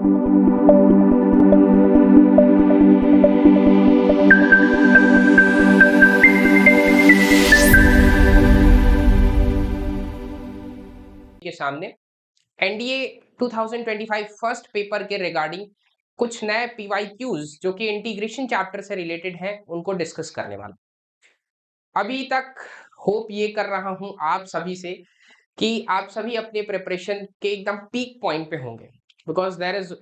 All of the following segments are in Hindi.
के सामने एनडीए 2025 फर्स्ट पेपर के रिगार्डिंग कुछ नए पीवाईक्यूज जो कि इंटीग्रेशन चैप्टर से रिलेटेड हैं उनको डिस्कस करने वाला। अभी तक होप ये कर रहा हूं आप सभी से कि आप सभी अपने प्रिपरेशन के एकदम पीक पॉइंट पे होंगे, because there is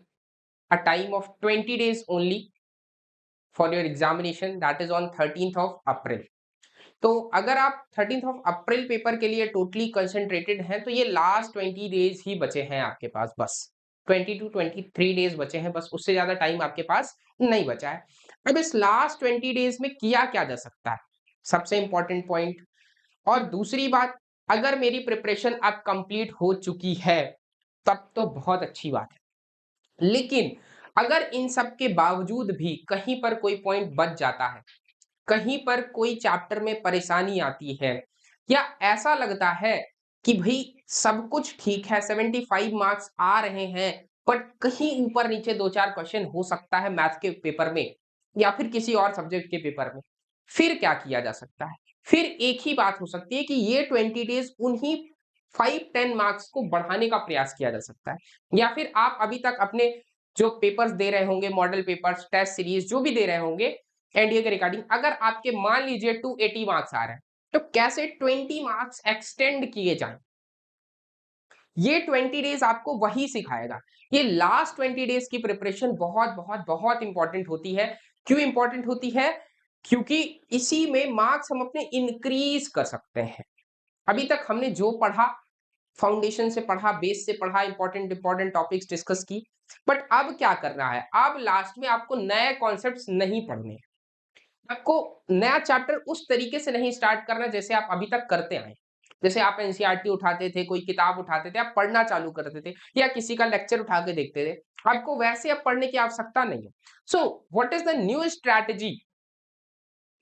a time of 20 days only for your examination, that is on 13th of April। तो अगर आप 13th of April पेपर के लिए टोटली कंसंट्रेटेड हैं तो ये लास्ट 20 डेज ही बचे हैं आपके पास, बस 20 to 23 डेज बचे हैं, बस उससे ज्यादा टाइम आपके पास नहीं बचा है। अब इस लास्ट 20 डेज में किया क्या जा सकता है, सबसे इंपॉर्टेंट पॉइंट। और दूसरी बात, अगर मेरी प्रिपरेशन अब कंप्लीट हो चुकी है तब तो बहुत अच्छी बात है, लेकिन अगर इन सब के बावजूद भी कहीं पर कोई पॉइंट बच जाता है, कहीं पर कोई चैप्टर में परेशानी आती है, या ऐसा लगता है कि भाई सब कुछ ठीक है, 75 मार्क्स आ रहे हैं, बट कहीं ऊपर नीचे 2-4 क्वेश्चन हो सकता है मैथ के पेपर में या फिर किसी और सब्जेक्ट के पेपर में, फिर क्या किया जा सकता है? फिर एक ही बात हो सकती है कि ये 20 डेज उन्हीं 5-10 मार्क्स को बढ़ाने का प्रयास किया जा सकता है। या फिर आप अभी तक अपने जो पेपर्स दे रहे होंगे, मॉडल पेपर्स, टेस्ट सीरीज जो भी दे रहे होंगे एनडीए के रिगार्डिंग, अगर आपके मान लीजिए 280 मार्क्स आ रहे हैं तो कैसे 20 मार्क्स एक्सटेंड किए जाएं, ये 20 डेज आपको वही सिखाएगा। ये लास्ट 20 डेज की प्रिपरेशन बहुत बहुत बहुत इंपॉर्टेंट होती है। क्यों इंपॉर्टेंट होती है? क्योंकि इसी में मार्क्स हम अपने इंक्रीज कर सकते हैं। अभी तक हमने जो पढ़ा, फाउंडेशन से पढ़ा, बेस से पढ़ा, इंपॉर्टेंट इंपॉर्टेंट टॉपिक्स डिस्कस की, बट अब क्या करना है? अब लास्ट में आपको नए कॉन्सेप्ट्स नहीं पढ़ने, आपको नया चैप्टर उस तरीके से नहीं स्टार्ट करना जैसे आप अभी तक करते आए। जैसे आप एनसीईआरटी उठाते थे, कोई किताब उठाते थे, आप पढ़ना चालू करते थे, या किसी का लेक्चर उठा के देखते थे, आपको वैसे अब पढ़ने की आवश्यकता नहीं है। So what is the new strategy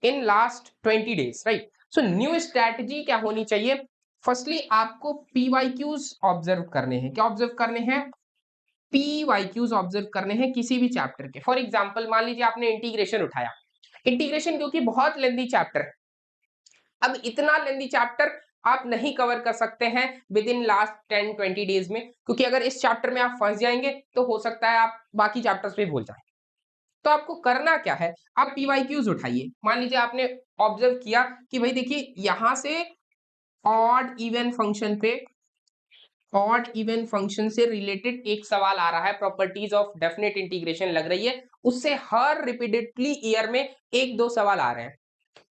in last 20 days, right? So new strategy क्या होनी चाहिए? फर्स्टली आपको पीवाईक्यूज ऑब्जर्व करने हैं। क्या ऑब्जर्व करने हैं? पीवाईक्यूज ऑब्जर्व करने हैं किसी भी चैप्टर के। फॉर एग्जाम्पल, मान लीजिए आपने इंटीग्रेशन उठाया, इंटीग्रेशन क्योंकि बहुत लेंदी चैप्टर है, अब इतना लेंदी चैप्टर आप नहीं कवर कर सकते हैं विद इन लास्ट 10-20 डेज में, क्योंकि अगर इस चैप्टर में आप फंस जाएंगे तो हो सकता है आप बाकी चैप्टर्स पे भूल जाएं। तो आपको करना क्या है? आप पीवाईक्यूज उठाइए। मान लीजिए आपने ऑब्जर्व किया कि भाई देखिए यहां से ऑड इवन फंक्शन से रिलेटेड एक सवाल आ रहा है, प्रॉपर्टीज ऑफ डेफिनेट इंटीग्रेशन लग रही है, उससे हर रिपीटेडली ईयर में 1-2 सवाल आ रहे हैं।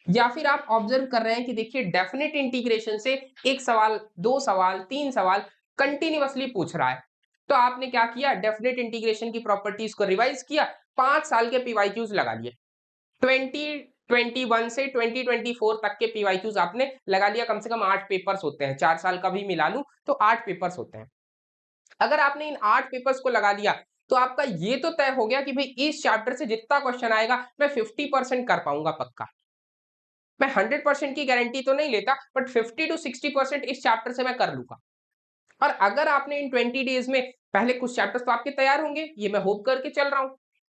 या फिर आप ऑब्जर्व कर रहे हैं कि देखिए डेफिनेट इंटीग्रेशन से एक सवाल, 2 सवाल, 3 सवाल कंटिन्यूअसली पूछ रहा है, तो आपने क्या किया? डेफिनेट इंटीग्रेशन की प्रॉपर्टीज को रिवाइज किया, 5 साल के पीवाईक्यूज लगा लिए, 2021 से 2024 तक के पीवाईक्यूज आपने लगा लिया। कम से कम 8 पेपर्स होते हैं, 4 साल का भी मिला लूं तो 8 पेपर्स होते हैं। अगर आपने इन 8 पेपर्स को लगा लिया तो आपका ये तो तय हो गया कि भाई इस चैप्टर से जितना क्वेश्चन आएगा मैं 50% कर पाऊंगा पक्का। मैं 100% की गारंटी तो नहीं लेता, बट 50 to 60% इस चैप्टर से मैं कर लूंगा। और अगर आपने इन 20 डेज में पहले कुछ चैप्टर्स तो आपके तैयार होंगे, ये मैं होप करके चल रहा हूं।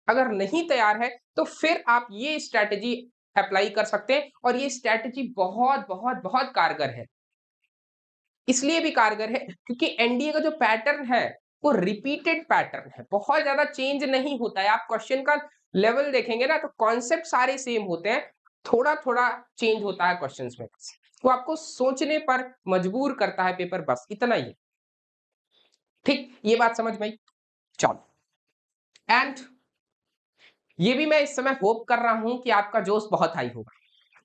अगर नहीं तैयार है तो फिर आप ये स्ट्रैटेजी अप्लाई कर सकते हैं, और ये स्ट्रैटेजी बहुत बहुत बहुत कारगर है। इसलिए भी कारगर है क्योंकि एनडीए का जो पैटर्न है वो रिपीटेड पैटर्न है, बहुत ज्यादा चेंज नहीं होता है। आप क्वेश्चन का लेवल देखेंगे ना तो कॉन्सेप्ट सारे सेम होते हैं, थोड़ा थोड़ा चेंज होता है क्वेश्चंस में, वो आपको सोचने पर मजबूर करता है पेपर, बस इतना ही है। ठीक, ये बात समझ में आई? चलो, एंड ये भी मैं इस समय होप कर रहा हूं कि आपका जोश बहुत हाई होगा।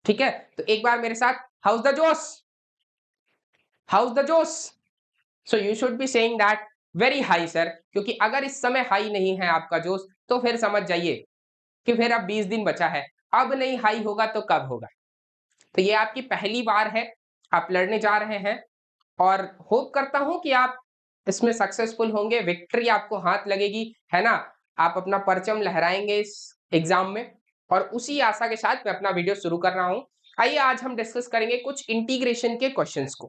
ठीक है, तो एक बार मेरे साथ, हाउस द जोश, हाउस द जोश। So you should be saying that very high sir, क्योंकि अगर इस समय हाई नहीं है आपका जोश तो फिर समझ जाइए कि फिर अब 20 दिन बचा है, अब नहीं हाई होगा तो कब होगा। तो ये आपकी पहली बार है, आप लड़ने जा रहे हैं, और होप करता हूं कि आप इसमें सक्सेसफुल होंगे, विक्ट्री आपको हाथ लगेगी, है ना? आप अपना परचम लहराएंगे इस एग्जाम में, और उसी आशा के साथ मैं अपना वीडियो शुरू कर रहा हूं। आइए आज हम डिस्कस करेंगे कुछ इंटीग्रेशन के क्वेश्चंस को,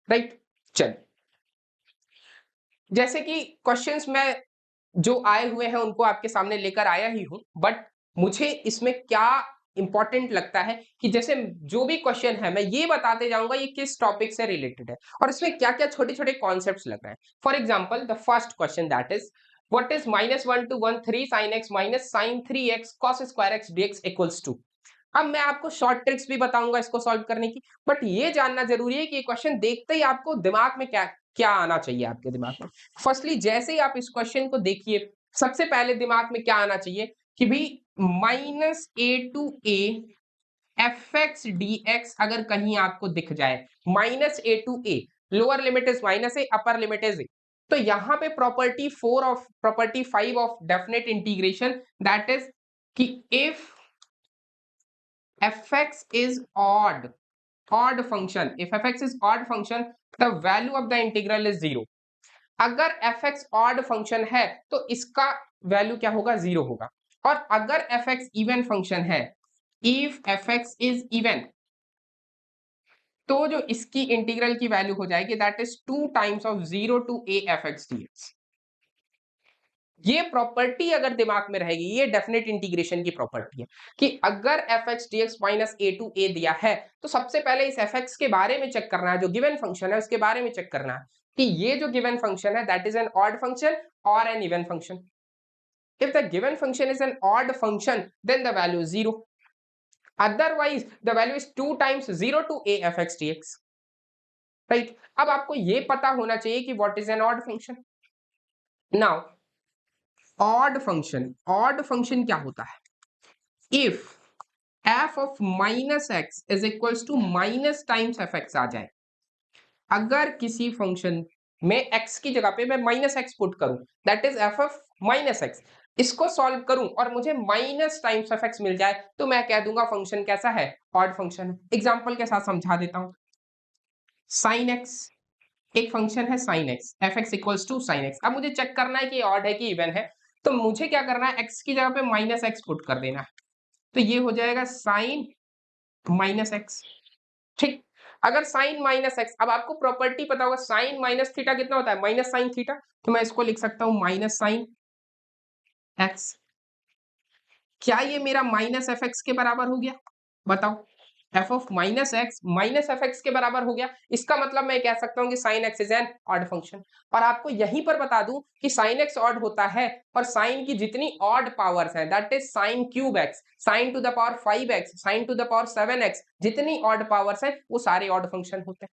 राइट? चलिए, जैसे कि क्वेश्चंस मैं जो आए हुए हैं उनको आपके सामने लेकर आया ही हूं, बट मुझे इसमें क्या इंपॉर्टेंट लगता है कि जैसे जो भी क्वेश्चन है मैं ये बताते जाऊंगा ये किस टॉपिक से रिलेटेड है और इसमें क्या क्या छोटे छोटे कॉन्सेप्ट्स लग रहे हैं। For example the first question that is what is -1 to 1 3 sin x minus sin 3x cos square x dx equals to. अब मैं आपको शॉर्ट ट्रिक्स भी बताऊंगा इसको सॉल्व करने की, बट ये जानना जरूरी है कि ये क्वेश्चन देखते ही आपको दिमाग में क्या क्या आना चाहिए आपके दिमाग में। फर्स्टली जैसे ही आप इस क्वेश्चन को देखिए, सबसे पहले दिमाग में क्या आना चाहिए कि भाई -a to a f x d x अगर कहीं आपको दिख जाए, -a to a, lower limit is -a, upper limit is a, तो यहां पे property 5 of definite integration that is कि if fx is odd function, if fx is odd function the value of the integral is 0। अगर fx odd function है तो इसका वैल्यू क्या होगा, 0 होगा। और अगर fx इवन फंक्शन है, if fx is even, तो जो इसकी इंटीग्रल की वैल्यू हो जाएगी that is 2 times of 0 to a fx dx। ये प्रॉपर्टी अगर दिमाग में रहेगी, ये डेफिनेट इंटीग्रेशन की प्रॉपर्टी है कि अगर f x d x minus a to a दिया है तो सबसे पहले इस एफ एक्स के बारे में चेक करना है, जो गिवन फंक्शन है उसके बारे में चेक करना है कि ये जो गिवन फंक्शन है that is an odd function और an even function. If the given function is an odd function then the value is 0, otherwise the value is 2 times 0 to a f x d x, right. अब आपको ये पता होना चाहिए कि what is an odd function. Now odd function क्या होता है, if f of minus x is equals to minus times F x आ जाए, अगर किसी फंक्शन में x की जगह पे मैं माइनस एक्स पुट करूं that is f of minus x, इसको सॉल्व करूं और मुझे माइनस टाइम्स एफ एक्स मिल जाए तो मैं कह दूंगा फंक्शन कैसा है, ऑड फंक्शन है। एग्जांपल के साथ समझा देता हूं, साइन एक्स एक फंक्शन है sine x, f x equals to sine x. अब मुझे चेक करना है कि ऑड है कि इवन है, तो मुझे क्या करना है, एक्स की जगह पे माइनस एक्स पुट कर देना है, तो ये हो जाएगा साइन माइनस एक्स, ठीक। अगर साइन माइनस एक्स, अब आपको प्रॉपर्टी पता होगा साइन माइनस थीटा कितना होता है, माइनस साइन थीटा, तो मैं इसको लिख सकता हूं माइनस साइन एक्स। क्या ये मेरा माइनस एफ एक्स के बराबर हो गया, बताओ। F of minus x minus f x के बराबर हो गया, इसका मतलब मैं कह सकता हूं कि sine x is an odd function. और आपको यहीं पर बता दूं कि साइन एक्स ऑड होता है और साइन की जितनी ऑड पावर्स हैं that is sine cube x, sign to the power 5x, sign to the power 7x, जितनी ऑड पावर्स हैं वो सारे ऑड फंक्शन होते हैं।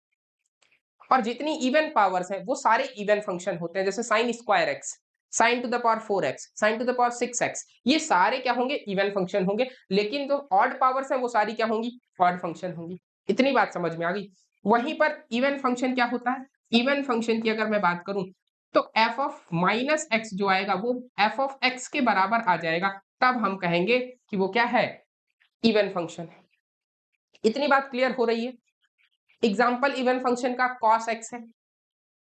और जितनी इवन पावर्स हैं वो सारे इवन फंक्शन होते हैं, जैसे sine square x, sign to the power 4x, sign to the power 6x, ये सारे क्या होंगे, इवन फंक्शन होंगे। लेकिन जो ऑड पावर्स हैं वो सारी क्या होंगी, ऑड फंक्शन होंगी। इतनी बात समझ में आ गई। वहीं पर इवन फंक्शन क्या होता है, इवन फंक्शन की अगर मैं बात करूं तो एफ ऑफ माइनस एक्स जो आएगा वो एफ ऑफ एक्स के बराबर आ जाएगा, तब हम कहेंगे कि वो क्या है, इवन फंक्शन है। इतनी बात क्लियर हो रही है। एग्जाम्पल इवन फंक्शन का cos x है,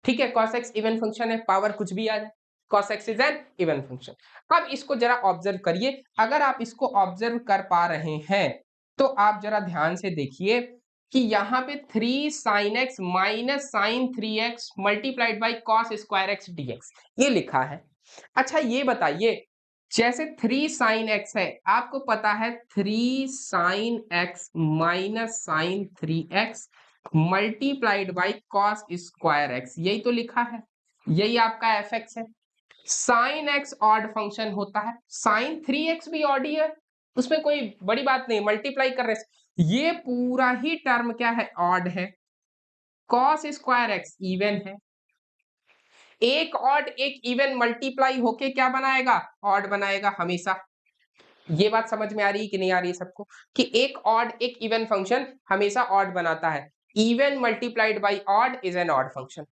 ठीक है, cos x इवन फंक्शन है, पावर कुछ भी आ जाए, cos x is an even function. अब इसको जरा ऑब्जर्व करिए, अगर आप इसको ऑब्जर्व कर पा रहे हैं तो आप जरा ध्यान से देखिए कि यहाँ पे 3 sin x minus sine 3x multiplied by cos square x dx ये लिखा है। अच्छा ये बताइए, जैसे 3 sin x है, आपको पता है 3 sin x minus sine 3x multiplied by cos square x, यही तो लिखा है, यही आपका एफ एक्स है। साइन एक्स ऑड फंक्शन होता है, साइन 3x भी ऑड ही है, उसमें कोई बड़ी बात नहीं, मल्टीप्लाई कर रहे हैं, ये पूरा ही टर्म क्या है, ऑड है। कॉस स्क्वायर एक्स इवन है, एक ऑड एक इवन मल्टीप्लाई होके क्या बनाएगा, ऑड बनाएगा हमेशा। ये बात समझ में आ रही है कि नहीं आ रही है सबको, कि एक ऑड एक इवन फंक्शन हमेशा ऑड बनाता है। Even multiplied by odd is an odd function.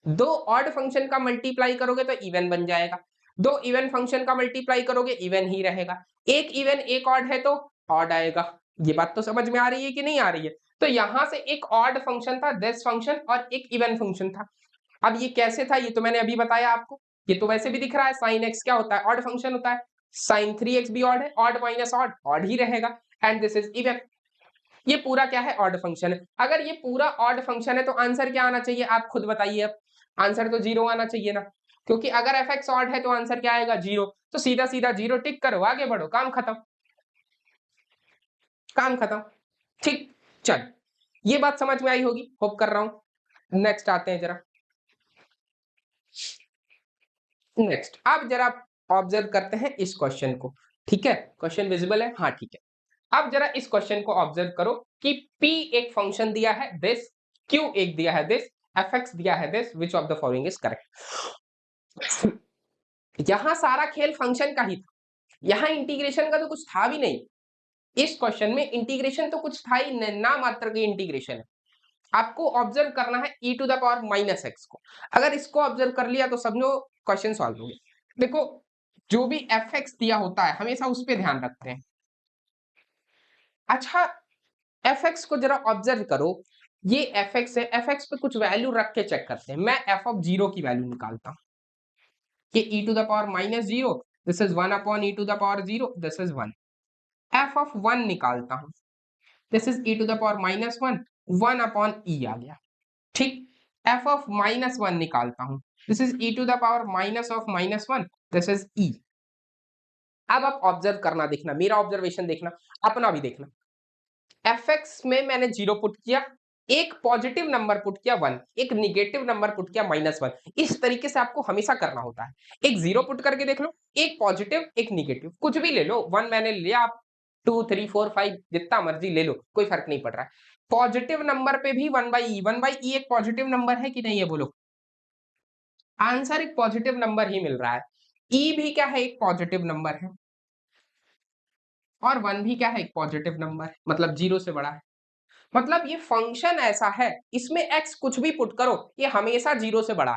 दो ऑड फंक्शन का मल्टीप्लाई करोगे तो इवन बन जाएगा, दो इवन फंक्शन का मल्टीप्लाई करोगे इवन ही रहेगा, एक इवन एक ऑड है तो ऑड आएगा। ये बात तो समझ में आ रही है कि नहीं आ रही है। तो यहां से एक ऑड फंक्शन था दिस फंक्शन और एक इवन फंक्शन था। अब ये कैसे था ये तो मैंने अभी बताया आपको, ये तो वैसे भी दिख रहा है, साइन एक्स क्या होता है, ऑड फंक्शन होता है, साइन 3x भी ऑड है, ऑड माइनस ऑड ऑड ही रहेगा, एंड दिस इज इवन। ये पूरा क्या है, ऑड फंक्शन है। अगर ये पूरा ऑड फंक्शन है तो आंसर क्या आना चाहिए, आप खुद बताइए। अब आंसर तो 0 आना चाहिए ना, क्योंकि अगर एफ एक्स ऑड है तो आंसर क्या आएगा 0, तो सीधा सीधा 0 टिक करो, आगे बढ़ो, काम खत्म, काम खत्म। ठीक, चल, ये बात समझ में आई होगी, होप कर रहा हूं। नेक्स्ट आते हैं जरा, नेक्स्ट अब जरा ऑब्जर्व करते हैं इस क्वेश्चन को। ठीक है, क्वेश्चन विजिबल है, हाँ ठीक है। अब जरा इस क्वेश्चन को ऑब्जर्व करो कि p एक फंक्शन दिया है दिस, q एक दिया है दिस, fx दिया है this, which of the following is correct. यहां सारा खेल फंक्शन का ही था, यहां इंटीग्रेशन का तो कुछ था भी नहीं। इस क्वेश्चन में इंटीग्रेशन तो कुछ था ही नहीं, ना मात्र की इंटीग्रेशन है। आपको ऑब्जर्व करना है e to the power minus x को। अगर इसको ऑब्जर्व कर लिया तो समझो क्वेश्चन सॉल्व हो गया। देखो, जो भी एफ एक्स दिया होता है हमेशा उस पर ध्यान रखते हैं। अच्छा, एफ एक्स को जरा ऑब्जर्व करो, ये एफ एक्स है, एफ एक्स पे कुछ वैल्यू रख के चेक करते हैं। मैं एफ ऑफ जीरो की वैल्यू निकालता हूं कि e to the power minus zero, this is 1 upon e to the power zero, this is 1। F of 1 निकालता हूं, this is e to the power minus 1, 1 upon e आ गया। ठीक, एफ ऑफ माइनस 1 निकालता हूं, this is e to the power minus of minus 1, this is e। अब आप ऑब्जर्व करना, देखना मेरा ऑब्जर्वेशन, देखना अपना भी देखना। एफ एक्स में मैंने जीरो पुट किया, एक पॉजिटिव नंबर पुट किया 1, एक निगेटिव नंबर पुट किया -1। इस तरीके से आपको हमेशा करना होता है। एक जीरो पुट करके देख लो, एक पॉजिटिव एक निगेटिव, कुछ भी ले लो, 1 मैंने लिया, आप 2 3 4 5 जितना मर्जी ले लो, कोई फर्क नहीं पड़ रहा है। पॉजिटिव नंबर पे भी 1/e, 1/e एक पॉजिटिव नंबर है कि नहीं है बोलो, आंसर एक पॉजिटिव नंबर ही मिल रहा है। e भी क्या है, एक पॉजिटिव नंबर है, और 1 भी क्या है, एक पॉजिटिव नंबर है, मतलब जीरो से बड़ा है। मतलब ये फंक्शन ऐसा है, इसमें x कुछ भी पुट करो ये हमेशा जीरो से बड़ा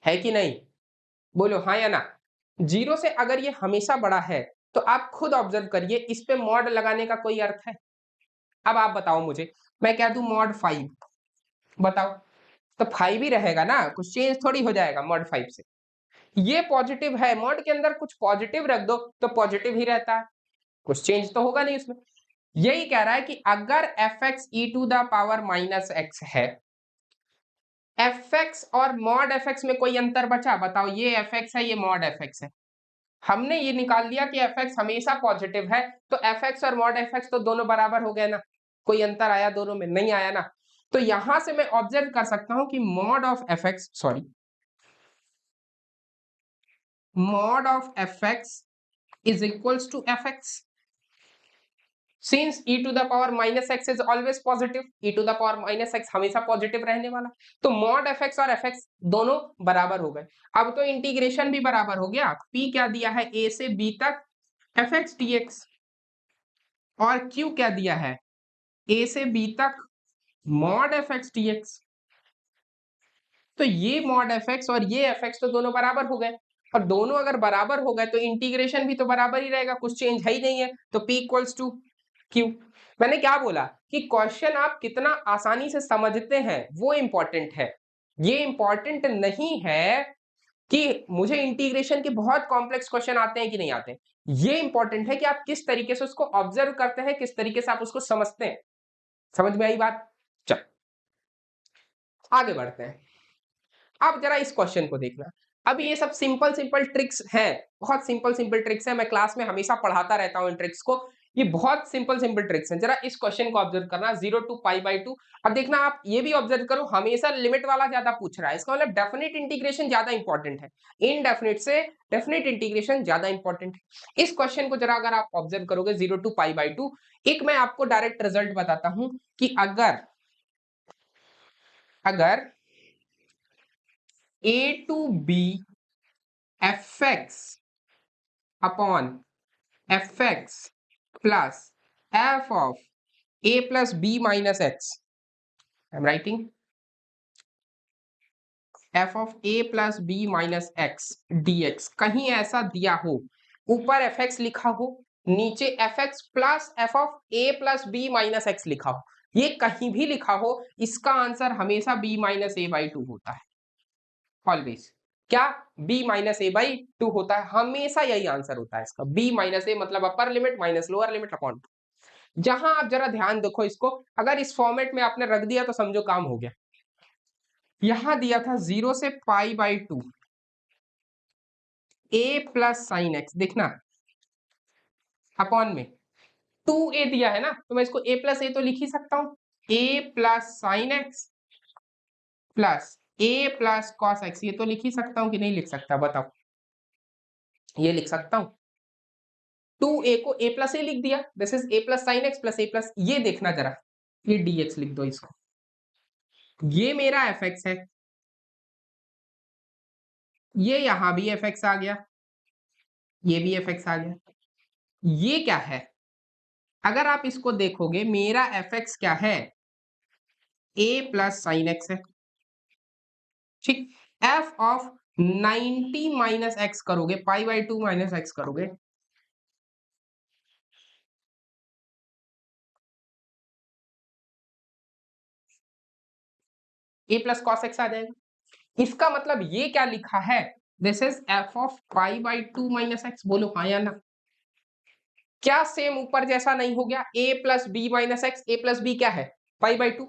है कि नहीं, बोलो हाँ या ना। जीरो से अगर ये हमेशा बड़ा है तो आप खुद ऑब्जर्व करिए, इस पे मॉड लगाने का कोई अर्थ है? अब आप बताओ मुझे, मैं कह दूं मॉड 5, बताओ, तो 5 ही रहेगा ना, कुछ चेंज थोड़ी हो जाएगा मॉड 5 से। ये पॉजिटिव है, मॉड के अंदर कुछ पॉजिटिव रख दो तो पॉजिटिव ही रहता है, कुछ चेंज तो होगा नहीं उसमें। यही कह रहा है कि अगर f x e to the power minus x है, एफ एक्स और मॉड एफ एक्स में कोई अंतर बचा, बताओ, ये एफ एक्स है, ये मॉड एफ एक्स है। हमने ये निकाल लिया कि एफ एक्स हमेशा पॉजिटिव है, तो एफ एक्स और मॉड एफ एक्स तो दोनों बराबर हो गए ना, कोई अंतर आया दोनों में? नहीं आया ना। तो यहां से मैं ऑब्जर्व कर सकता हूं कि mod of f x, sorry, mod of f x is equals to f x. Since e to the power minus x is always positive, e to the power minus x हमेशा पॉजिटिव रहने वाला, तो mod fx और fx दोनों बराबर हो गए। अब तो इंटीग्रेशन भी बराबर हो गया, p क्या दिया है, a से b तक fx dx, और q क्या दिया है, a से b तक mod fx dx। तो ये mod fx और ये fx तो दोनों बराबर हो गए, और दोनों अगर बराबर हो गए तो इंटीग्रेशन भी तो बराबर ही रहेगा, कुछ चेंज है ही नहीं है, तो p इक्वल्स टू q। मैंने क्या बोला कि क्वेश्चन आप कितना आसानी से समझते हैं वो इंपॉर्टेंट है, ये इंपॉर्टेंट नहीं है कि मुझे इंटीग्रेशन के बहुत कॉम्प्लेक्स क्वेश्चन आते हैं कि नहीं आते। ये इंपॉर्टेंट है कि आप किस तरीके से उसको ऑब्जर्व करते हैं, किस तरीके से आप उसको समझते हैं। समझ में आई बात? चल आगे बढ़ते हैं। अब जरा इस क्वेश्चन को देखना। अब ये सब सिंपल सिंपल ट्रिक्स हैं, बहुत सिंपल सिंपल ट्रिक्स हैं, मैं क्लास में हमेशा पढ़ाता रहता हूं इन ट्रिक्स को। ये बहुत सिंपल सिंपल ट्रिक्स हैं, जरा इस क्वेश्चन को ऑब्जर्व करना, 0 टू π/2। अब देखना, आप ये भी ऑब्जर्व करो, हमेशा लिमिट वाला ज्यादा पूछ रहा है, इसका मतलब डेफिनेट इंटीग्रेशन ज्यादा इंपॉर्टेंट है, इनडेफिनेट से डेफिनेट इंटीग्रेशन ज्यादा इंपॉर्टेंट है। इस क्वेश्चन को जरा अगर आप ऑब्जर्व करोगे 0 टू π/2, एक मैं आपको डायरेक्ट रिजल्ट बताता हूं कि अगर अगर a to b fx upon fx plus f of a plus b minus x, I'm writing f of a plus b minus x dx, कहीं ऐसा दिया हो, ऊपर fx लिखा हो, नीचे fx plus f of a plus b minus x लिखा हो, ये कहीं भी लिखा हो, इसका आंसर हमेशा b minus a/2 होता है, ऑलवेज। क्या? b माइनस a/2 होता है, हमेशा यही आंसर होता है इसका, b माइनस ए मतलब upper limit minus lower limit upon. जहां आप जरा ध्यान देखो इसको, अगर इस फॉर्मेट में आपने रख दिया तो समझो काम हो गया। यहां दिया था 0 से π/2, ए प्लस साइन एक्स, देखना अपॉन में 2a दिया है ना, तो मैं इसको a प्लस ए तो लिख ही सकता हूं, a plus sine x plus a plus cos x, ये तो लिख ही सकता हूं कि नहीं लिख सकता बताओ? ये लिख सकता हूं। 2a को a प्लस ए लिख दिया, this is a plus sine x plus a plus, ये देखना जरा, ये dx लिख दो इसको, ये मेरा fx है, ये यहां भी fx आ गया, ये भी fx आ गया, ये क्या है? अगर आप इसको देखोगे मेरा fx क्या है? a प्लस साइन एक्स है, ठीक। f ऑफ 90 माइनस एक्स करोगे, पाई बाई 2 माइनस एक्स करोगे, a प्लस कॉस एक्स आ जाएगा। इसका मतलब ये क्या लिखा है? This is f of pi by 2 minus x, बोलो हाँ या ना? क्या सेम ऊपर जैसा नहीं हो गया? a plus B minus x, A plus B क्या है? पाई बाई 2,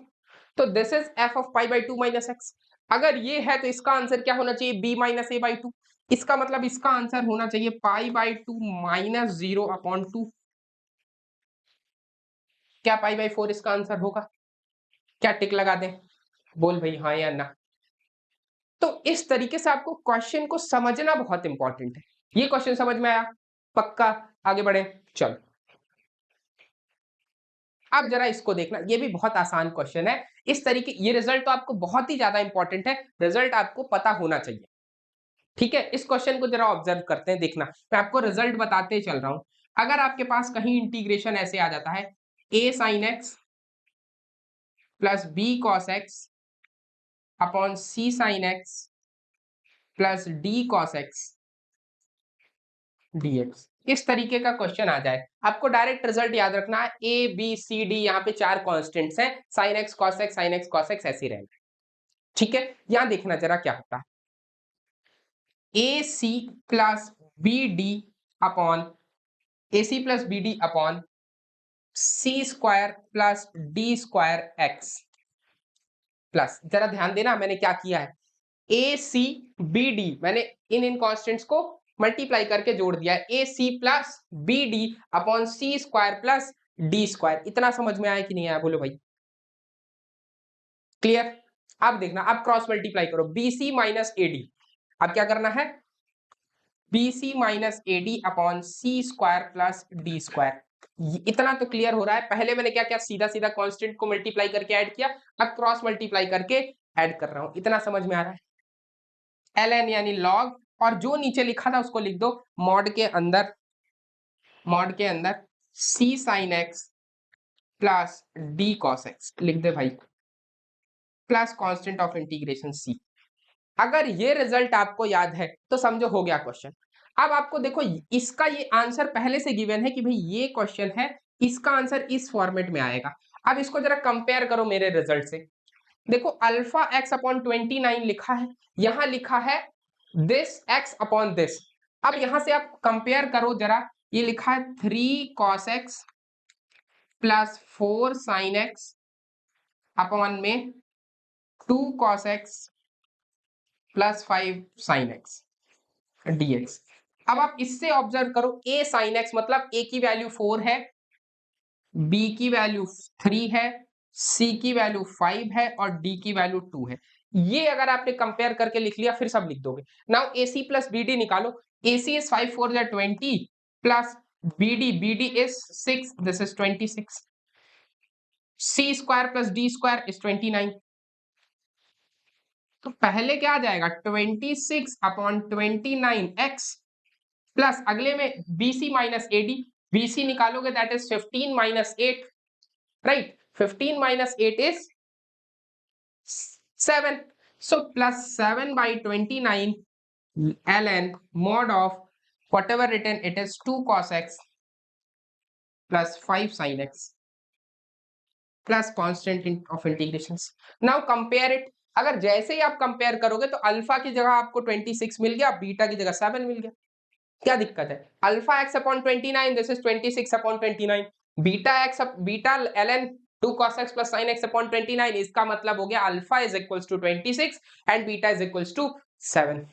तो this is f of pi by 2 minus x. अगर ये है तो इसका आंसर क्या होना चाहिए? b minus A by 2। इसका मतलब इसका आंसर होना चाहिए पाई बाई 2 माइनस 0 अपॉन 2। क्या पाई बाई 4 इसका आंसर होगा? क्या टिक लगा दें? बोल भाई हाँ या ना? तो इस तरीके से आपको क्वेश्चन को समझना बहुत इंपॉर्टेंट है। ये क्वेश्चन समझ में आया? पक्का? आगे बढ़े, चलो अब जरा इसको देखना, ये भी बहुत आसान क्वेश्चन है। इस तरीके, ये रिजल्ट तो आपको बहुत ही ज्यादा इंपॉर्टेंट है, रिजल्ट आपको पता होना चाहिए, ठीक है। इस क्वेश्चन को जरा ऑब्जर्व करते हैं, देखना मैं आपको रिजल्ट बताते चल रहा हूं। अगर आपके पास कहीं इंटीग्रेशन ऐसे आ जाता है, a sin x plus b cos x upon c sin x plus d cos x dx, इस तरीके का क्वेश्चन आ जाए, आपको डायरेक्ट रिजल्ट याद रखना है, ए बी सी डी, यहाँ पे 4 कांस्टेंट्स हैं, sin x cos x sin x cos x ऐसे रहेंगे, ठीक है। यहां देखना जरा क्या होता है, a c plus b d upon a c plus b d upon C square plus D square x plus, जरा ध्यान देना मैंने क्या किया है, ए सी बी डी, मैंने इन कॉन्स्टेंट्स को मल्टीप्लाई करके जोड़ दिया है, a c plus b d upon C square plus D square. इतना समझ में आया कि नहीं आया, बोलो भाई? क्लियर? अब देखना, अब क्रॉस मल्टीप्लाई करो, B C minus A D, अब क्या करना है, B C minus A D upon C square plus D square. इतना तो क्लियर हो रहा है। पहले मैंने क्या किया, सीधा सीधा कांस्टेंट को मल्टीप्लाई करके ऐड किया, अब क्रॉस मल्टीप्लाई करके ऐड कर रहा हूं। इतना समझ में आ रहा है? ln यानी लॉग, और जो नीचे लिखा था उसको लिख दो मॉड के अंदर, मॉड के अंदर c sin x plus d cos x लिख दे भाई, plus constant of integration c। अगर ये रिजल्ट आपको याद है तो समझो हो गया क्वेश्चन। अब आपको देखो इसका ये आंसर पहले से गिवन है कि भाई ये क्वेश्चन है, इसका आंसर इस फॉर्मेट में आएगा। अब इसको जरा कंपेयर करो मेरे रिजल्ट से, देखो अल्फा एक्स अपॉन 29 लिखा है, यहां लिखा है दिस एक्स अपॉन दिस। अब यहां से आप कंपेयर करो जरा, ये लिखा है 3 cos x plus 4 sin x upon में 2 cos x plus 5 sin x dx। अब आप इससे ऑब्जर्व करो, a sin x मतलब a की वैल्यू 4 है, b की वैल्यू 3 है, c की वैल्यू 5 है और d की वैल्यू 2 है। ये अगर आपने कंपेयर करके लिख लिया फिर सब लिख दोगे। नाउ ac प्लस bd निकालो, ac is 5 4 जा 20 plus bd is 6, this is 26, c square plus d square is 29। तो पहले क्या आ जाएगा, 26 अपॉन 29x प्लस अगले में bc माइनस ad, bc निकालोगे that is 15 minus 8, right, 15 minus 8 is 7, so plus 7 by 29 ln mod of whatever written it is 2 cos x plus 5 sin x plus constant of integrations। now compare it, अगर जैसे ही आप कंपेयर करोगे तो अल्फा की जगह आपको 26 मिल गया, बीटा की जगह 7 मिल गया, क्या दिक्कत है? Alpha x upon 29, this is 26 upon 29, beta x, beta ln 2 cos x plus sin x upon 29, इसका मतलब हो गया alpha is equals to 26 and beta is equals to 7।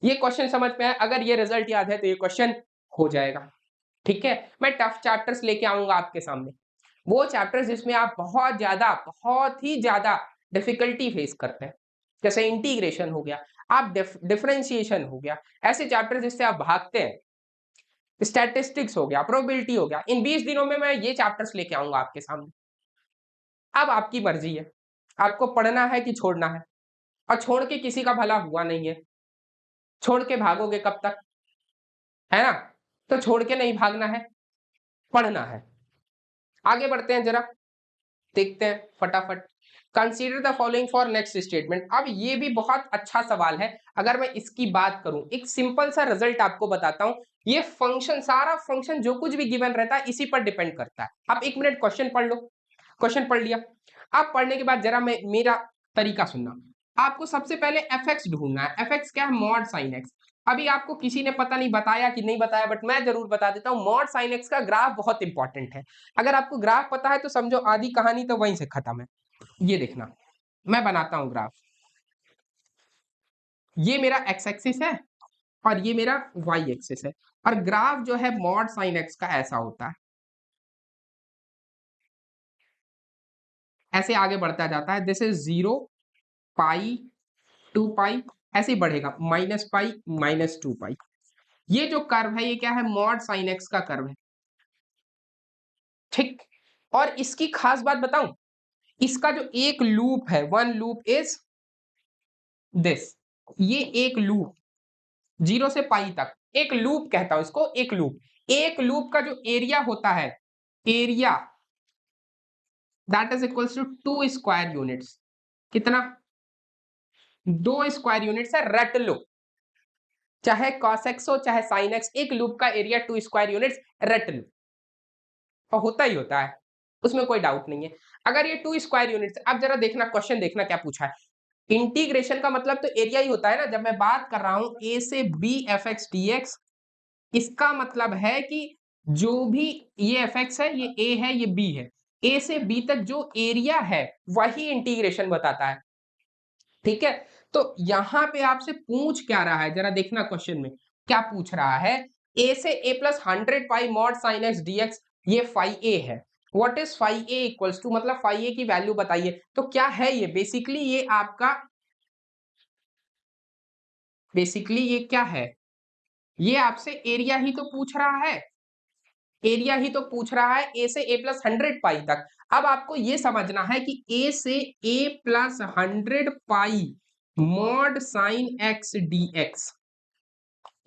ये क्वेश्चन समझ में आया, अगर ये रिजल्ट याद है तो ये क्वेश्चन हो जाएगा। ठीक है, मैं टफ चैप्टर्स लेके आऊंगा आपके सामने, वो चैप्टर्स जिसमें आप बहुत ही ज्यादा डिफिकल्टी फेस करते हैं, जैसे इंटीग्रेशन हो गया, आप डिफरेंशिएशन हो गया, ऐसे चैप्टर जिससे आप भागते हैं, स्टैटिस्टिक्स हो गया, प्रोबेबिलिटी हो गया। इन 20 दिनों में मैं ये चैप्टर्स लेके आऊंगा आपके सामने। अब आपकी मर्जी है, आपको पढ़ना है कि छोड़ना है, और छोड़ के किसी का भला हुआ नहीं है। छोड़ के भागोगे कब तक, है ना? तो छोड़ के नहीं भागना है, पढ़ना है। आगे बढ़ते हैं, जरा देखते हैं फटाफट। Consider the following for next statement. अब ये भी बहुत अच्छा सवाल है। अगर मैं इसकी बात करूं, एक सिंपल सा रिजल्ट आपको बताता हूं। ये फंक्शन, सारा फंक्शन जो कुछ भी गिवन रहता है इसी पर डिपेंड करता है। आप 1 मिनट क्वेश्चन पढ़ लो। क्वेश्चन पढ़ लिया, आप पढ़ने के बाद जरा मेरा तरीका सुनना। आपको सबसे पहले एफ एक्स ढूंढना है। एफ एक्स क्या है? Mod sine x. अभी आपको किसी ने पता नहीं बताया कि नहीं बताया, बट मैं जरूर बता देता हूं, मॉड साइन एक्स का ग्राफ बहुत इंपॉर्टेंट है। अगर आपको ग्राफ पता है तो समझो आधी कहानी तो वहीं से खत्म है। ये देखना, मैं बनाता हूं ग्राफ। ये मेरा एक्स एक्सिस है और ये मेरा वाई एक्सिस है, और ग्राफ जो है मॉड साइन एक्स का ऐसा होता है, ऐसे आगे बढ़ता जाता है। दिस इज 0, पाई, 2 पाई, ऐसे ही बढ़ेगा, -पाई, -2 पाई। ये जो कर्व है ये क्या है? मॉड साइन एक्स का कर्व है। ठीक, और इसकी खास बात बताऊं, इसका जो एक लूप है, वन लूप इज दिस, ये एक लूप 0 से पाई तक, एक लूप कहता हूं इसको, एक लूप। एक लूप का जो एरिया होता है, area that is equals to 2 square units. कितना? 2 स्क्वायर यूनिट्स है, रट लो। चाहे cos x हो चाहे sin x, एक लूप का एरिया 2 स्क्वायर यूनिट्स, रट लो। और होता ही होता है, उसमें कोई डाउट नहीं है। अगर ये 2 स्क्वायर यूनिट्स, अब जरा देखना क्वेश्चन, देखना क्या पूछा है। इंटीग्रेशन का मतलब तो एरिया ही होता है ना। जब मैं बात कर रहा हूं a से b F x d x, इसका मतलब है कि जो भी ये एफ एक्स है, ये a है, ये b है, a से b तक जो एरिया है वही इंटीग्रेशन बताता है। ठीक है, तो यहां पे आपसे पूछ क्या रहा है, जरा देखना क्वेश्चन में क्या पूछ रहा है। a से a plus 100 pi mod sine x d x, ये फाई a है। What is phi a equals to, मतलब फाई a की वैल्यू बताइए। तो क्या है ये? बेसिकली ये आपका, बेसिकली ये क्या है? ये आपसे एरिया ही तो पूछ रहा है, एरिया ही तो पूछ रहा है, ए से ए प्लस 100 पाई तक। अब आपको ये समझना है कि ए से a plus 100 pi mod sine x d x,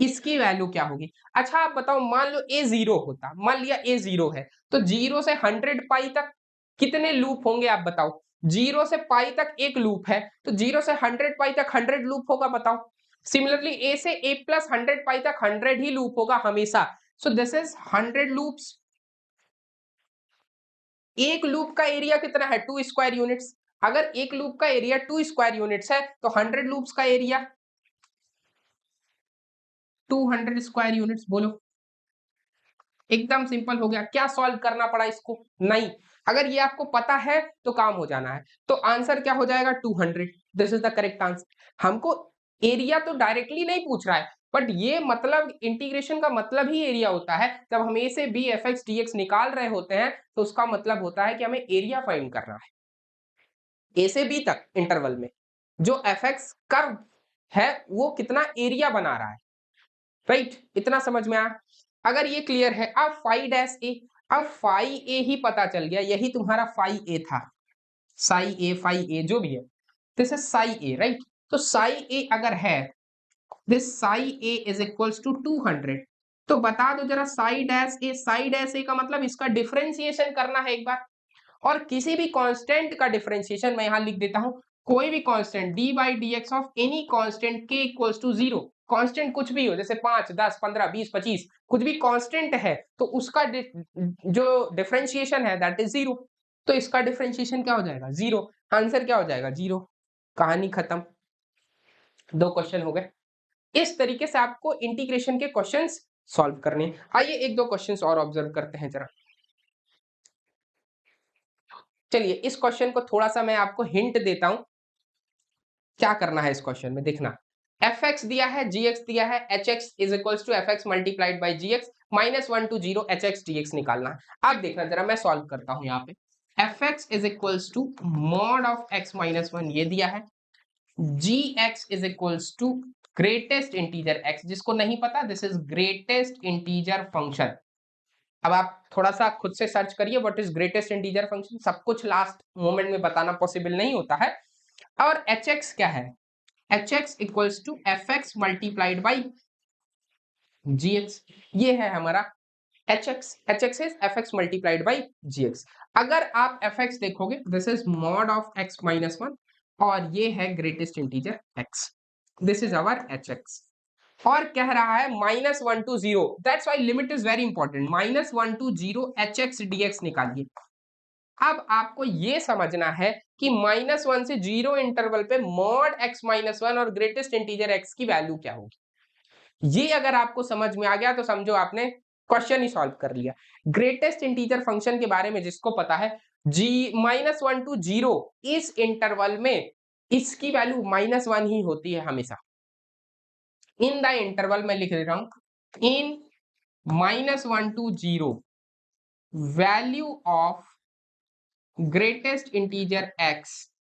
इसकी वैल्यू क्या होगी? अच्छा आप बताओ, मान लो ए 0 होता, मान लिया ए 0 है, तो 0 से 100 पाई तक कितने लूप होंगे आप बताओ? 0 से पाई तक एक लूप है, तो 0 से 100 पाई तक 100 लूप होगा, बताओ। सिमिलरली ए से ए प्लस 100 पाई तक 100 ही लूप होगा हमेशा। So this is 100 loops. एक लूप का एरिया कितना है? 2 स्क्वायर यूनिट्स। अगर एक लूप का एरिया 2 स्क्वायर यूनिट्स है तो 100 लूप्स का एरिया 200 स्क्वायर यूनिट्स। बोलो, एकदम सिंपल हो गया। क्या सॉल्व करना पड़ा इसको? नहीं, अगर ये आपको पता है तो काम हो जाना है। तो आंसर क्या हो जाएगा? 200। This is the correct answer. हमको एरिया तो डायरेक्टली नहीं पूछ रहा है, बट ये मतलब इंटीग्रेशन का मतलब ही एरिया होता है। जब हम ए से b f x d x निकाल रहे होते हैं तो उसका मतलब होता है कि हमें एरिया फाइंड करना है, ए से बी तक इंटरवल में जो एफ एक्स कर्व है वो कितना एरिया बना रहा है। राइट, इतना समझ में आया? अगर ये क्लियर है, अब फाई डैश ए, अब फाई ए ही पता चल गया, यही तुम्हारा फाई ए था। साई ए, फाई ए जो भी है, this is psi a, right. तो साई ए अगर है, this psi a is equals to 200। तो बता दो जरा, psi dash a, psi dash a का मतलब इसका डिफरेंशिएशन करना है एक बार। और किसी भी कांस्टेंट का डिफरेंशिएशन मैं यहां लिख देता हूं, कोई भी constant D by D x of any constant के इक्वल्स टू 0। कांस्टेंट कुछ भी हो, जैसे 5, 10, 15, 20, 25, कुछ भी कांस्टेंट है तो उसका जो डिफरेंशिएशन है दैट इज 0। तो इसका डिफरेंशिएशन क्या हो जाएगा? 0। आंसर क्या हो जाएगा? 0। कहानी खत्म। 2 क्वेश्चन हो गए। इस तरीके से आपको इंटीग्रेशन के क्वेश्चंस सॉल्व करने। आइए 1-2 क्वेश्चंस और ऑब्जर्व करते हैं जरा। चलिए इस क्वेश्चन को थोड़ा सा मैं आपको हिंट देता हूं, क्या करना है इस क्वेश्चन में, देखना। एफ एक्स दिया है, जी एक्स दिया है, h x is equals to f x multiplied by g x, -1 to 0 h x d x निकालना है। अब देखना जरा, मैं सॉल्व करता हूं यहाँ पे। F x is equals to mod of x -1 ये दिया है, g x is equals to greatest integer x, जिसको नहीं पता this is greatest integer function. अब आप थोड़ा सा खुद से सर्च करिए what is greatest integer function, सब कुछ लास्ट मोमेंट में बताना पॉसिबल नहीं होता है। और एच एक्स क्या है, h x equals to f x multiplied by g x, ये है हमारा h x. H x is f x multiplied by g x. अगर आप एफ एक्स देखोगे this is mod of x -1 और ये है greatest integer x, this is our h x. और कह रहा है -1 to 0, that's why limit is very important, -1 to 0 h x d x निकालिए। अब आपको ये समझना है कि -1 से 0 इंटरवल पे मॉड x -1 और ग्रेटेस्ट इंटीजर x की वैल्यू क्या होगी। ये अगर आपको समझ में आ गया तो समझो आपने क्वेश्चन ही सॉल्व कर लिया। ग्रेटेस्ट इंटीजर फंक्शन के बारे में जिसको पता है, -1 to 0 इस इंटरवल में इसकी वैल्यू -1 ही होती है हमेशा। इन द इंटरवल मैं लिख दे रहा हूं, in -1 to 0 value of greatest integer x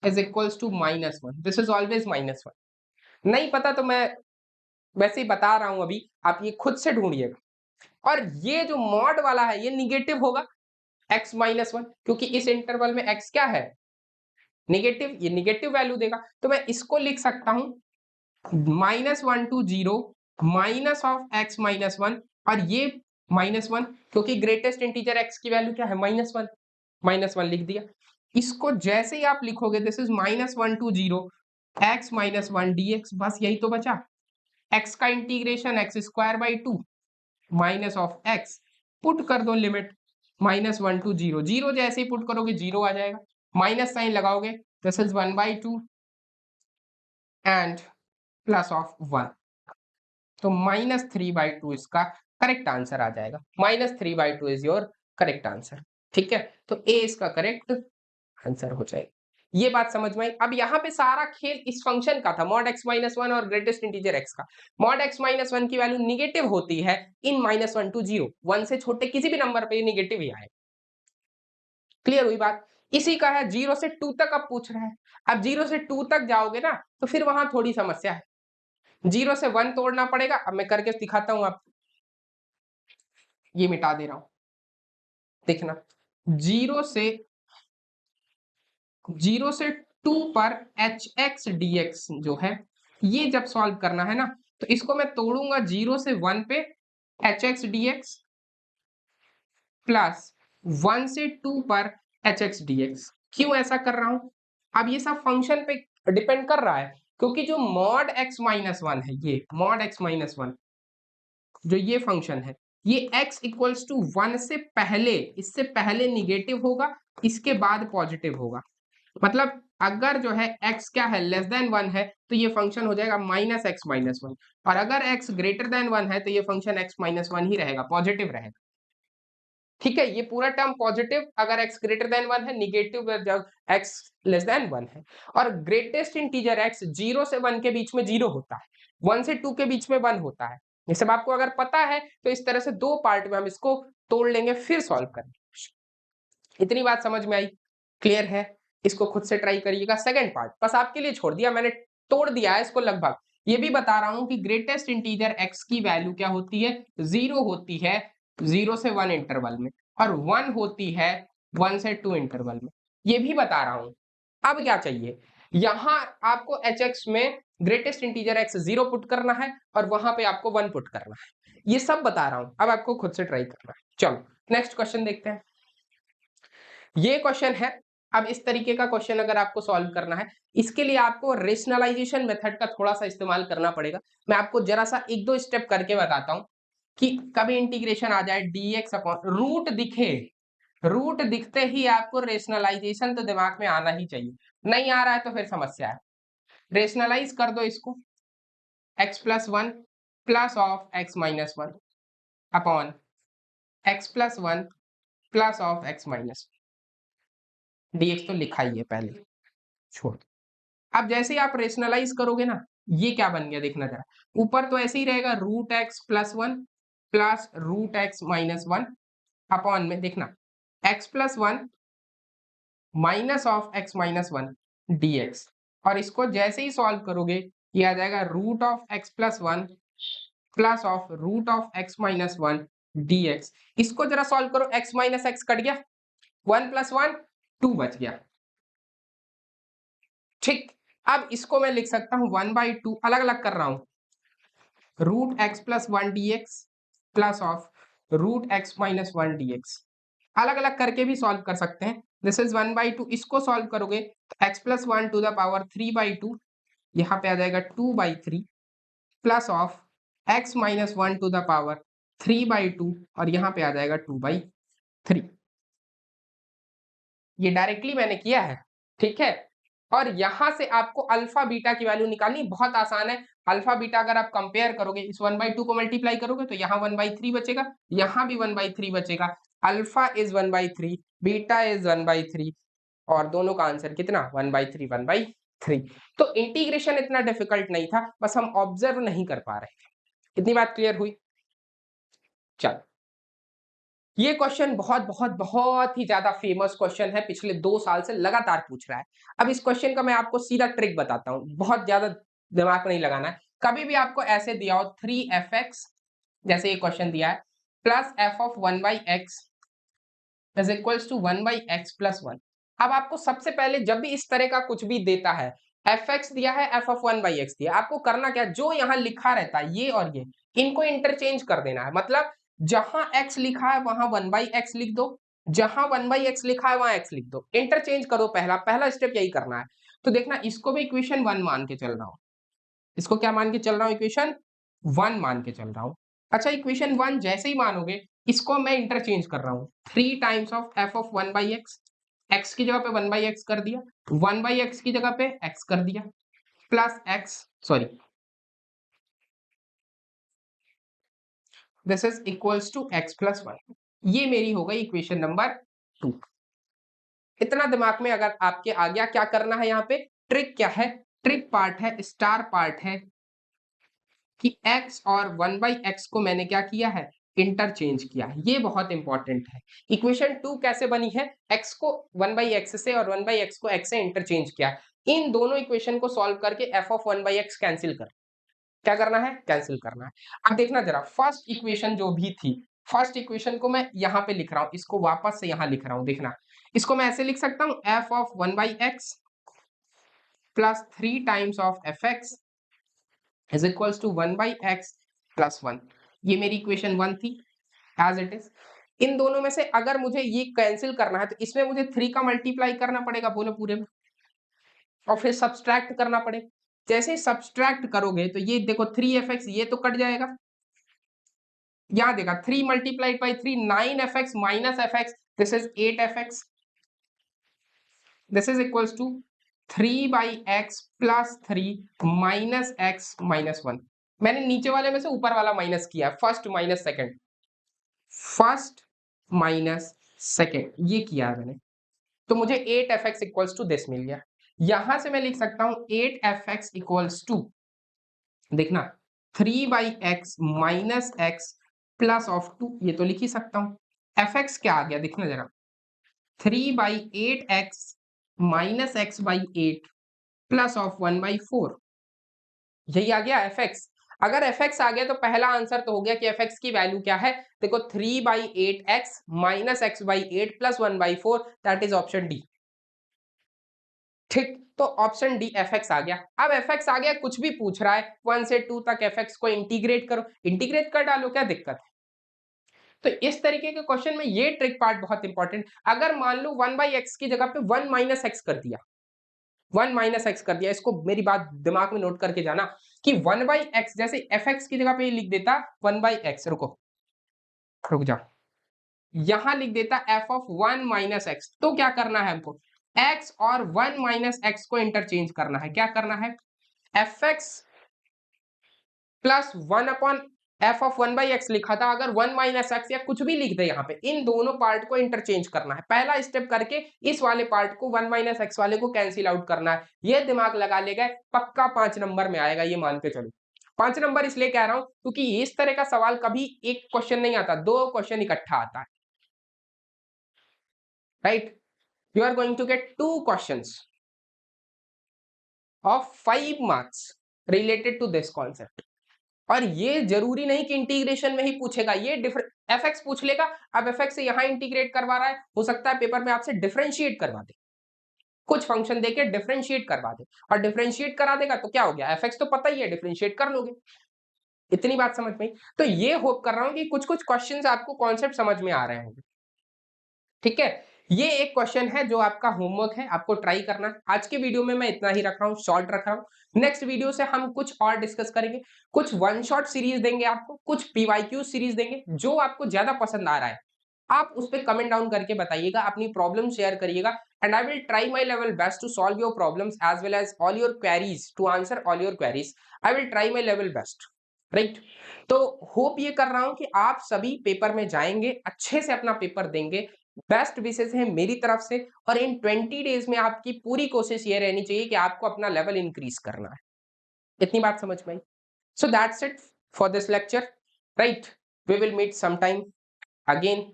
is equals to -1, this is always -1। नहीं पता तो मैं वैसे ही बता रहा हूं अभी, आप ये खुद से ढूंढिएगा। और ये जो मॉड वाला है ये निगेटिव होगा x -1, क्योंकि इस इंटरवल में x क्या है, निगेटिव, ये निगेटिव वैल्यू देगा। तो मैं इसको लिख सकता हूं -1 to 0 माइनस ऑफ x -1, और ये -1 क्योंकि ग्रेटेस्ट इंटीजर x की वैल्यू क्या है, -1, -1 लिख दिया। इसको जैसे ही आप लिखोगे this is -1 to 0 x -1 dx, बस यही तो बचा। x का integration x²/2 minus of x, put कर दो लिमिट -1 to 0, 0 जैसे ही पुट करोगे 0 आ जाएगा, माइनस साइन लगाओगे this is 1/2 and plus of 1, तो -3/2 इसका करेक्ट आंसर आ जाएगा। -3/2 इज योर करेक्ट आंसर। ठीक है, तो ए इसका करेक्ट आंसर हो जाएगा। ये बात समझ में आई। अब यहाँ पे सारा खेल इस फंक्शन का था, मॉड x -1 और ग्रेटेस्ट इंटीजर x का। मॉड x -1 की वैल्यू निगेटिव होती है इन -1 to 0, 1 से छोटे किसी भी नंबर पे निगेटिव ही आए। क्लियर हुई बात। इसी का है 0 से 2 तक अब पूछ रहा है। अब 0 से 2 तक जाओगे ना तो फिर वहां थोड़ी समस्या है, 0 से 1 तोड़ना पड़ेगा। अब मैं करके दिखाता हूं आपको, ये मिटा दे रहा हूं, देखना। 0 से 2 पर एच एक्स डी एक्स जो है, ये जब सॉल्व करना है ना तो इसको मैं तोड़ूंगा 0 से 1 पे H x d x plus 1 से 2 पर एच एक्स डी एक्स। क्यों ऐसा कर रहा हूं, अब ये सब फंक्शन पे डिपेंड कर रहा है, क्योंकि जो मॉड x -1 है, ये मॉड x -1 जो ये फंक्शन है, ये x इक्वल्स टू 1 से पहले, इससे पहले निगेटिव होगा, इसके बाद पॉजिटिव होगा। मतलब अगर जो है x क्या है, लेस देन 1 है तो ये फंक्शन हो जाएगा -x -1, और अगर x ग्रेटर देन 1 है तो ये फंक्शन x -1 ही रहेगा, पॉजिटिव रहेगा। ठीक है, ये पूरा टर्म पॉजिटिव अगर x ग्रेटर देन 1 है, निगेटिव जब x लेस देन 1 है। और ग्रेटेस्ट इंटीजर x 0 से 1 के बीच में 0 होता है, 1 से 2 के बीच में 1 होता है। ये सब आपको अगर पता है तो इस तरह से दो पार्ट में हम इसको तोड़ लेंगे फिर सॉल्व करेंगे। इतनी बात समझ में आई, क्लियर है। इसको खुद से ट्राई करिएगा। सेकंड पार्ट बस आपके लिए छोड़ दिया मैंने, तोड़ दिया है इसको लगभग। ये भी बता रहा हूं कि ग्रेटेस्ट इंटीजर x की वैल्यू क्या होती है, 0 होती है 0 से 1 इंटरवल में, और 1 होती है 1 से 2 इंटरवल में, ये भी बता रहा हूं। अब क्या चाहिए, यहां आपको एच एक्स में ग्रेटेस्ट इंटीजर एक्स 0 पुट करना है और वहां पे आपको 1 पुट करना है, ये सब बता रहा हूं। अब आपको खुद से ट्राई करना है। चलो नेक्स्ट क्वेश्चन देखते हैं। ये क्वेश्चन है, अब इस तरीके का क्वेश्चन अगर आपको सॉल्व करना है, इसके लिए आपको रेशनलाइजेशन मेथड का थोड़ा सा इस्तेमाल करना पड़ेगा। मैं आपको जरा सा एक दो स्टेप करके बताता हूं कि कभी इंटीग्रेशन आ जाए dx अपॉन रूट दिखे, रूट दिखते ही आपको रेशनलाइजेशन तो दिमाग में आना ही चाहिए, नहीं आ रहा है तो फिर समस्या है। रेशनलाइज कर दो इसको, x+1 plus of x-1 upon x+1 plus of x-1, dx तो लिखा ही है पहले, छोड़। अब जैसे ही आप रेशनलाइज करोगे ना ये क्या बन गया देखना जरा, ऊपर तो ऐसे ही रहेगा root x plus one plus root x minus one upon में देखना x plus one minus of x minus one d x, और इसको जैसे ही सॉल्व करोगे ये आ जाएगा root of x plus one plus of root of x minus one d x. इसको जरा सॉल्व करो, एक्स माइनस एक्स कट गया, वन प्लस वन टू बच गया। ठीक, अब इसको मैं लिख सकता हूं वन बाई टू, अलग अलग कर रहा हूं, root x plus one d x plus of root x minus one d x. अलग अलग करके भी सॉल्व कर सकते हैं। This is one by two, इसको सॉल्व करोगे तो x plus one to the power three by two, यहाँ पे आ जाएगा two by three plus of x minus one to the power three by two, और यहाँ पे आ जाएगा टू बाई थ्री। ये डायरेक्टली मैंने किया है, ठीक है। और यहां से आपको अल्फा बीटा की वैल्यू निकालनी बहुत आसान है। अल्फा बीटा अगर आप कंपेयर करोगे, इस वन बाई टू को मल्टीप्लाई करोगे तो यहाँ वन बाई थ्री बचेगा, यहाँ भी वन बाई थ्री बचेगा। Alpha is one by three, beta is one by three, और दोनों का आंसर कितना, one by three, one by three. तो इंटीग्रेशन इतना डिफिकल्ट नहीं था, बस हम ऑब्जर्व नहीं कर पा रहे थे। इतनी बात क्लियर हुई। चलो, ये क्वेश्चन बहुत बहुत बहुत ही ज्यादा फेमस क्वेश्चन है, पिछले 2 साल से लगातार पूछ रहा है। अब इस क्वेश्चन का मैं आपको सीधा ट्रिक बताता हूँ, बहुत ज्यादा दिमाग नहीं लगाना है। कभी भी आपको ऐसे दिया हो 3f(x), जैसे ये क्वेश्चन दिया है, plus f of one by x is equals to one by x plus one. अब आपको सबसे पहले जब भी इस तरह का कुछ भी देता है, एफ एक्स दिया है, F of one by x दिया, आपको करना क्या, जो यहाँ लिखा रहता है ये और ये, इनको इंटरचेंज कर देना है। मतलब जहां x लिखा है वहां वन बाई एक्स लिख दो, जहां वन बाई एक्स लिखा है वहां x लिख दो, इंटरचेंज करो। पहला पहला स्टेप यही करना है। तो देखना, इसको भी इक्वेशन वन मान के चल रहा हूं, इसको क्या मान के चल रहा हूं, इक्वेशन वन मान के चल रहा हूं। अच्छा, इक्वेशन वन जैसे ही मानोगे, इसको मैं इंटरचेंज कर रहा हूं, three times of F of one by x, x की जगह पे वन बाई एक्स कर दिया, वन बाई एक्स की जगह पे एक्स कर दिया, plus x, sorry, this is equals to x plus one. ये मेरी हो गई इक्वेशन नंबर टू। इतना दिमाग में अगर आपके आ गया, क्या करना है यहाँ पे, ट्रिक क्या है, ट्रिक पार्ट है, स्टार पार्ट है कि x और वन बाई एक्स को मैंने क्या किया है, इंटरचेंज किया। ये बहुत इंपॉर्टेंट है। इक्वेशन टू कैसे बनी है, x को वन बाई एक्स से और वन बाई एक्स को x से इंटरचेंज किया। इन दोनों इक्वेशन को सॉल्व करके f of one by x cancel कर, क्या करना है, कैंसिल करना है। अब देखना जरा, फर्स्ट इक्वेशन जो भी थी, फर्स्ट इक्वेशन को मैं यहाँ पे लिख रहा हूँ, इसको वापस से यहाँ लिख रहा हूँ। देखना, इसको मैं ऐसे लिख सकता हूँ, f of one by x plus three times of f x is equals to one by x plus one. ये मेरी इक्वेशन वन थी, एज इट इज। इन दोनों में से अगर मुझे ये कैंसिल करना है तो इसमें मुझे थ्री का मल्टीप्लाई करना पड़ेगा, बोलो पूरे में, और फिर सब्सट्रैक्ट करना पड़ेगा। जैसे सब्सट्रैक्ट करोगे तो ये देखो थ्री एफ एक्स, ये तो कट जाएगा, यहां देखा three multiplied by three, nine f x minus f x, this is eight f x, this is equals to three by x plus three minus x minus one. मैंने नीचे वाले में से ऊपर वाला माइनस किया, first minus second, first minus second, ये किया है मैंने। तो मुझे eight f x equals to this मिल गया। यहां से मैं लिख सकता हूं eight f x equals to, देखना, three by x minus x plus of two, ये तो लिख ही सकता हूं। एफ एक्स क्या आ गया देखना जरा, three by eight x minus x by eight plus of one by four, यही आ गया एफ एक्स। अगर एफ एक्स आ गया तो पहला आंसर तो हो गया कि एफ एक्स की वैल्यू क्या है। देखो three by eight x minus x by eight plus one by four, that is option d. ठीक, तो ऑप्शन डी एफ एक्स आ गया। अब एफ एक्स आ गया, कुछ भी पूछ रहा है वन से टू तक, एफ एक्स को इंटीग्रेट करो, इंटीग्रेट कर डालो, क्या दिक्कत है। तो इस तरीके के क्वेश्चन में ये ट्रिक पार्ट बहुत इंपॉर्टेंट। अगर मान लो वन बाई एक्स की जगह पे वन माइनस एक्स कर दिया, वन माइनस एक्स कर दिया, इसको मेरी बात दिमाग में नोट करके जाना कि वन बाई एक्स, जैसे एफ एक्स की जगह पे लिख देता वन बाई एक्स, रुको रुक जा, यहां लिख देता F of one minus x, तो क्या करना है हमको, एक्स और वन माइनस एक्स को इंटरचेंज करना है। क्या करना है, f x plus one upon F of 1/x लिखा था, अगर 1 माइनस एक्स या कुछ भी लिख दे यहाँ पे, इन दोनों पार्ट को इंटरचेंज करना है। पहला स्टेप करके इस वाले पार्ट को 1 माइनस एक्स वाले को कैंसिल आउट करना है। ये दिमाग लगा लेगा, पक्का 5 नंबर में आएगा, ये मान के चलो। 5 नंबर इसलिए कह रहा हूं क्योंकि इस तरह का सवाल कभी एक क्वेश्चन नहीं आता, 2 क्वेश्चन इकट्ठा आता है, right. You are going to get 2 questions of 5 marks related to this concept. और ये जरूरी नहीं कि इंटीग्रेशन में ही पूछेगा, ये एफ एक्स पूछ लेगा। अब एफ एक्स से यहां इंटीग्रेट करवा रहा है, हो सकता है पेपर में आपसे डिफरेंशिएट करवा दे, कुछ फंक्शन देके डिफरेंशिएट करवा दे, और डिफरेंशिएट करा देगा तो क्या हो गया, एफ एक्स तो पता ही है, डिफरेंशिएट कर लोगे। इतनी बात समझ में आई? तो ये होप कर रहा हूं कि कुछ कुछ क्वेश्चंस आपको कॉन्सेप्ट समझ में आ रहे होंगे, ठीक है। ये एक क्वेश्चन है जो आपका होमवर्क है, आपको ट्राई करना है। आज के वीडियो में मैं इतना ही रख रहा हूँ, शॉर्ट रख रहा हूँ। नेक्स्ट वीडियो से हम कुछ और डिस्कस करेंगे, कुछ वन शॉट सीरीज देंगे आपको, कुछ पीवाईक्यू सीरीज देंगे, जो आपको ज्यादा पसंद आ रहा है आप उस पर कमेंट डाउन करके बताइएगा, अपनी प्रॉब्लम शेयर करिएगा, and I will try my level best to solve your problems as well as all your queries, to answer all your queries. I will try my level best, right. तो होप ये कर रहा हूं कि आप सभी पेपर में जाएंगे, अच्छे से अपना पेपर देंगे, बेस्ट विशेष है मेरी तरफ से। और इन 20 डेज में आपकी पूरी कोशिश ये रहनी चाहिए कि आपको अपना लेवल इंक्रीज करना है। इतनी बात समझ में आई? So that's it for this lecture, right. We will meet sometime again.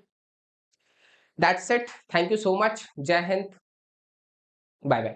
That's it. Thank you so much. Jai Hind. Bye bye.